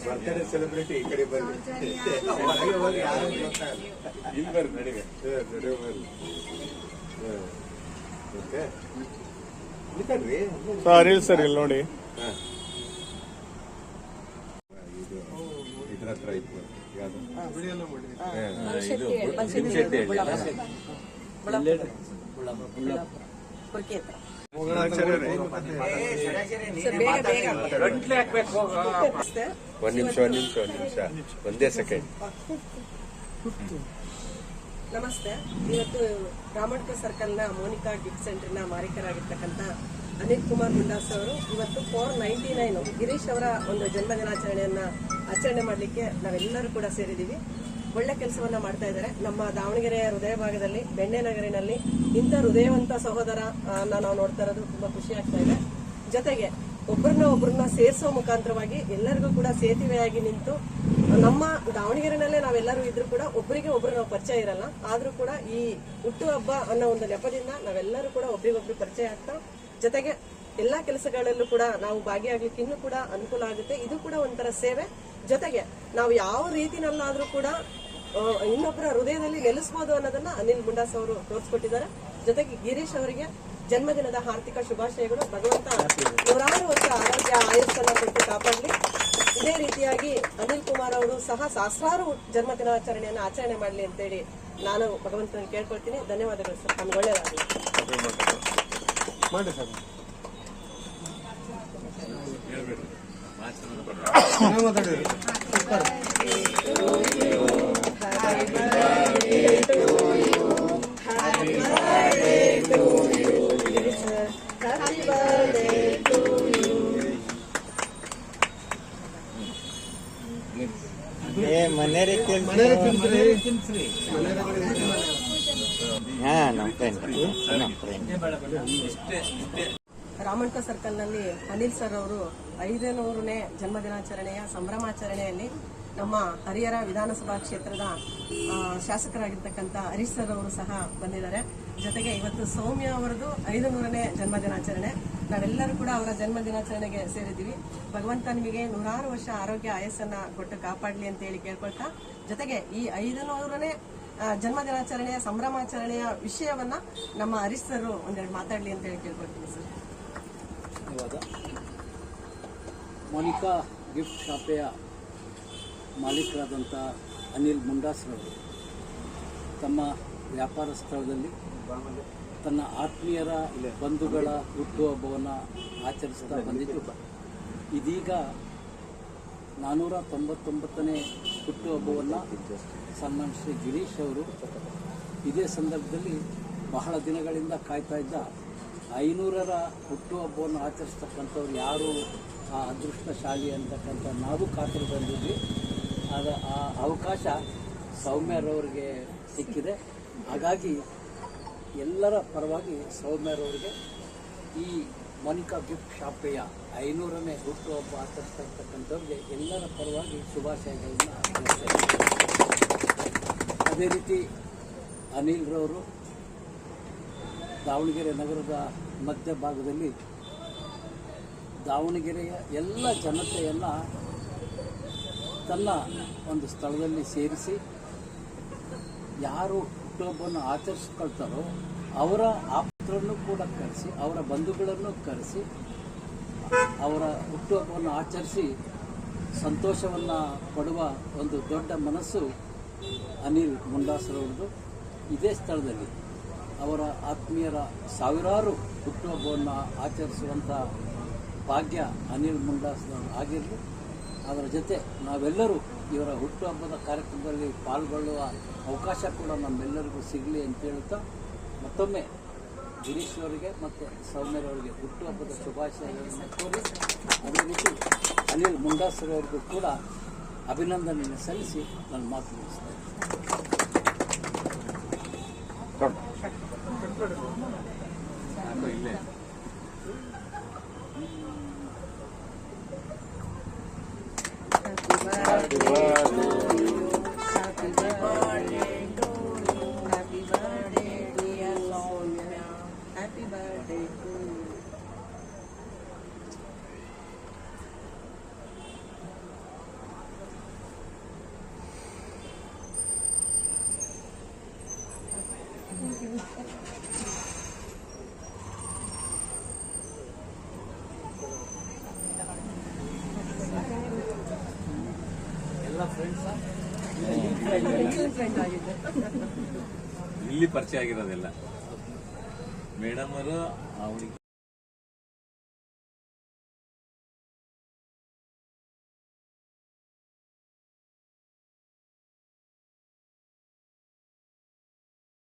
Birthday celebrity ಈ ಕಡೆ ಬರ್ರಿ, ಹೊರಗೆ ಹೋಗಿ ಯಾರು ಗೊತ್ತಾಗಲ್ಲ. ಇಲ್ಲಿ ಬರ್ರಿ, ನಡಿವೆ ನಡಿವೆ ಬರ್ರಿ. ಓಕೆ ಇಲ್ಕಡ್ರಿ ಸರ್ ಸರ್ ಇಲ್ಲಿ ನೋಡಿ. ಇದು ಇದ್ರ ಹತ್ರ ಇತ್ತು ಯಾವುದು ಇದು ಒಂದ್ ನಿಮಿಷ ಒಂದೇ ಸೆಕೆಂಡ್. ನಮಸ್ತೆ. ಇವತ್ತು ರಾಮಣ್ಕ ಸರ್ಕಲ್ನ ಮೋನಿಕಾ ಗಿಫ್ಟ್ ಸೆಂಟರ್ನ ಮಾಲೀಕರಾಗಿರ್ತಕ್ಕಂಥ ಅನಿಲ್ ಕುಮಾರ್ ಮುಂಡಾಸ್ ಅವರು ಇವತ್ತು 499 ಗಿರೀಶ್ ಅವರ ಒಂದು ಜನ್ಮದಿನಾಚರಣೆಯನ್ನ ಆಚರಣೆ ಮಾಡಲಿಕ್ಕೆ ನಾವೆಲ್ಲರೂ ಕೂಡ ಸೇರಿದ್ದೀವಿ. ಒಳ್ಳೆ ಕೆಲಸವನ್ನ ಮಾಡ್ತಾ ಇದ್ದಾರೆ. ನಮ್ಮ ದಾವಣಗೆರೆಯ ಹೃದಯ ಭಾಗದಲ್ಲಿ ಬೆಣ್ಣೆನಗರಿನಲ್ಲಿ ಇಂಥ ಹೃದಯವಂತ ಸಹೋದರ ನಾವು ನೋಡ್ತಾ ಇರೋದು ತುಂಬಾ ಖುಷಿ ಆಗ್ತಾ ಇದೆ. ಜೊತೆಗೆ ಒಬ್ಬರನ್ನ ಸೇರಿಸೋ ಮುಖಾಂತರವಾಗಿ ಎಲ್ಲರಿಗೂ ಕೂಡ ಸೇತುವೆಯಾಗಿ ನಿಂತು, ನಮ್ಮ ದಾವಣಗೆರೆನಲ್ಲೇ ನಾವೆಲ್ಲರೂ ಇದ್ರೂ ಕೂಡ ಒಬ್ಬರಿಗೆ ಒಬ್ರು ನಾವು ಪರಿಚಯ ಇರಲ್ಲ, ಆದ್ರೂ ಕೂಡ ಈ ಹುಟ್ಟು ಹಬ್ಬ ಅನ್ನೋ ಒಂದು ನೆಪದಿಂದ ನಾವೆಲ್ಲರೂ ಕೂಡ ಒಬ್ರಿಗೊಬ್ರು ಪರಿಚಯ ಆಗ್ತಾ, ಜೊತೆಗೆ ಎಲ್ಲಾ ಕೆಲಸಗಳಲ್ಲೂ ಕೂಡ ನಾವು ಭಾಗಿಯಾಗ್ಲಿಕ್ಕೆ ಇನ್ನೂ ಕೂಡ ಅನುಕೂಲ ಆಗುತ್ತೆ. ಇದು ಕೂಡ ಒಂಥರ ಸೇವೆ. ಜೊತೆಗೆ ನಾವು ಯಾವ ರೀತಿನಲ್ಲಾದ್ರೂ ಕೂಡ ಇನ್ನೊಬ್ಬರ ಹೃದಯದಲ್ಲಿ ನೆಲೆಸಬಹುದು ಅನ್ನೋದನ್ನ ಅನಿಲ್ ಮುಂಡಾಸ್ ಅವರು ತೋರಿಸ್ಕೊಟ್ಟಿದ್ದಾರೆ. ಜೊತೆಗೆ ಗಿರೀಶ್ ಅವರಿಗೆ ಜನ್ಮದಿನದ ಹಾರ್ದಿಕ ಶುಭಾಶಯಗಳು. ಭಗವಂತ 100 ವರ್ಷ ಆರೋಗ್ಯ ಆಯುಷ್ಯನ್ನ ಕೊಟ್ಟು ಕಾಪಾಡಲಿ. ಇದೇ ರೀತಿಯಾಗಿ ಅನಿಲ್ ಕುಮಾರ್ ಅವರು ಸಹ ಸಹಸ್ರಾರು ಜನ್ಮದಿನಾಚರಣೆಯನ್ನು ಆಚರಣೆ ಮಾಡಲಿ ಅಂತೇಳಿ ನಾನು ಭಗವಂತನ ಕೇಳ್ಕೊಳ್ತೀನಿ. ಧನ್ಯವಾದಗಳು ಸರ್, ನಮ್ಗೆ ಒಳ್ಳೆಯದಾಗಲಿ. ರಾಮಣ್ಕ ಸರ್ಕಲ್ ನಲ್ಲಿ ಅನಿಲ್ ಸರ್ ಅವರು 500ನೇ ಜನ್ಮದಿನಾಚರಣೆಯ ಸಂಭ್ರಮಾಚರಣೆಯಲ್ಲಿ ನಮ್ಮ ಹರಿಹರ ವಿಧಾನಸಭಾ ಕ್ಷೇತ್ರದ ಶಾಸಕರಾಗಿರ್ತಕ್ಕಂಥ ಹರೀಶ್ ಸರ್ ಅವರು ಸಹ ಬಂದಿದ್ದಾರೆ. ಜೊತೆಗೆ ಇವತ್ತು ಸೌಮ್ಯ ಅವರದು 500ನೇ ಜನ್ಮದಿನಾಚರಣೆ. ನಾವೆಲ್ಲರೂ ಕೂಡ ಅವರ ಜನ್ಮದಿನಾಚರಣೆಗೆ ಸೇರಿದ್ದೀವಿ. ಭಗವಂತ ನಿಮಗೆ 100 ವರ್ಷ ಆರೋಗ್ಯ ಆಯಸ್ಸನ್ನ ಕೊಟ್ಟು ಕಾಪಾಡಲಿ ಅಂತ ಹೇಳಿ ಕೇಳ್ಕೊಳ್ತಾ, ಜೊತೆಗೆ ಈ 500ನೇ ಜನ್ಮದಿನಾಚರಣೆಯ ಸಂಭ್ರಮಾಚರಣೆಯ ವಿಷಯವನ್ನ ನಮ್ಮ ಹರೀಶ್ ಸರ್ ಒಂದೆರಡು ಮಾತಾಡಲಿ ಅಂತ ಹೇಳಿ ಕೇಳ್ಕೊಳ್ತೀನಿ ಸರ್. ಧನ್ಯವಾದ. ಮೋನಿಕಾ ಗಿಫ್ಟ್ ಶಾಪೆಯ ಮಾಲೀಕರಾದಂಥ ಅನಿಲ್ ಮುಂಡಾಸ್ರವರು ತಮ್ಮ ವ್ಯಾಪಾರ ಸ್ಥಳದಲ್ಲಿ ತನ್ನ ಆತ್ಮೀಯರ ಬಂಧುಗಳ ಹುಟ್ಟುಹಬ್ಬವನ್ನು ಆಚರಿಸ್ತಾ ಬಂದಿದ್ದು, ಇದೀಗ 499ನೇ ಹುಟ್ಟುಹಬ್ಬವನ್ನು ಸನ್ಮಾನ್ಯ ಶ್ರೀ ಗಿರೀಶ್ ಅವರು ಇದೇ ಸಂದರ್ಭದಲ್ಲಿ ಬಹಳ ದಿನಗಳಿಂದ ಕಾಯ್ತಾ ಇದ್ದ 500ರ ಹುಟ್ಟುಹಬ್ಬವನ್ನು ಆಚರಿಸ್ತಕ್ಕಂಥವ್ರು ಯಾರು ಆ ಅದೃಷ್ಟಶಾಲಿ ಅಂತಕ್ಕಂಥ ನಾವು ಖಾತರಿ ಬಂದಿದ್ವಿ. ಆದ ಆ ಅವಕಾಶ ಸೌಮ್ಯರವರಿಗೆ ಸಿಕ್ಕಿದೆ. ಹಾಗಾಗಿ ಎಲ್ಲರ ಪರವಾಗಿ ಸೌಮ್ಯರವರಿಗೆ ಈ ಮೋನಿಕಾ ಗಿಫ್ಟ್ ಶಾಪೆಯ 500ನೇ ಹುಟ್ಟುಹಬ್ಬ ಆಚರಿಸ್ತಕ್ಕಂಥವ್ರಿಗೆ ಎಲ್ಲರ ಪರವಾಗಿ ಶುಭಾಶಯಗಳನ್ನು ತಿಳಿಸ್ತಾ ಇದ್ದೀನಿ. ಅದೇ ರೀತಿ ಅನಿಲ್ ರವರು ದಾವಣಗೆರೆ ನಗರದ ಮಧ್ಯಭಾಗದಲ್ಲಿ ದಾವಣಗೆರೆಯ ಎಲ್ಲ ಜನತೆಯನ್ನು ತನ್ನ ಒಂದು ಸ್ಥಳದಲ್ಲಿ ಸೇರಿಸಿ ಯಾರು ಹುಟ್ಟುಹಬ್ಬವನ್ನು ಆಚರಿಸ್ಕೊಳ್ತಾರೋ ಅವರ ಆಪ್ತರನ್ನು ಕೂಡ ಕರೆಸಿ, ಅವರ ಬಂಧುಗಳನ್ನು ಕರೆಸಿ ಅವರ ಹುಟ್ಟುಹಬ್ಬವನ್ನು ಆಚರಿಸಿ ಸಂತೋಷವನ್ನು ಪಡುವ ಒಂದು ದೊಡ್ಡ ಮನಸ್ಸು ಅನಿಲ್ ಮುಂಡಾಸ್ರವ್ರದ್ದು. ಇದೇ ಸ್ಥಳದಲ್ಲಿ ಅವರ ಆತ್ಮೀಯರ ಸಾವಿರಾರು ಹುಟ್ಟುಹಬ್ಬವನ್ನು ಆಚರಿಸುವಂಥ ಭಾಗ್ಯ ಅನಿಲ್ ಮುಂಡಾಸ್ರವರು ಆಗಿರಲಿ. ಅದರ ಜೊತೆ ನಾವೆಲ್ಲರೂ ಇವರ ಹುಟ್ಟುಹಬ್ಬದ ಕಾರ್ಯಕ್ರಮದಲ್ಲಿ ಪಾಲ್ಗೊಳ್ಳುವ ಅವಕಾಶ ಕೂಡ ನಮ್ಮೆಲ್ಲರಿಗೂ ಸಿಗಲಿ ಅಂತ ಹೇಳುತ್ತಾ ಮತ್ತೊಮ್ಮೆ ಗಿರೀಶ್ ಅವರಿಗೆ ಮತ್ತು ಸೌಮ್ಯರವರಿಗೆ ಹುಟ್ಟುಹಬ್ಬದ ಶುಭಾಶಯಗಳನ್ನು ಕೋರಿ, ಅದೇ ರೀತಿ ಅನಿಲ್ ಮುಂಡಾಸ್ರವರಿಗೂ ಕೂಡ ಅಭಿನಂದನೆಯನ್ನು ಸಲ್ಲಿಸಿ ನನ್ನ ಮಾತು ಮುಗಿಸ್ತೇನೆ. ಫ್ರೆಂಡ್ ಆಗಿದೆ. ಇಲ್ಲಿ ಪರಿಚಯ ಆಗಿರೋದೆಲ್ಲ ಮೇಡಮ್ ಅವರು ಆ ಹುಡುಗಿ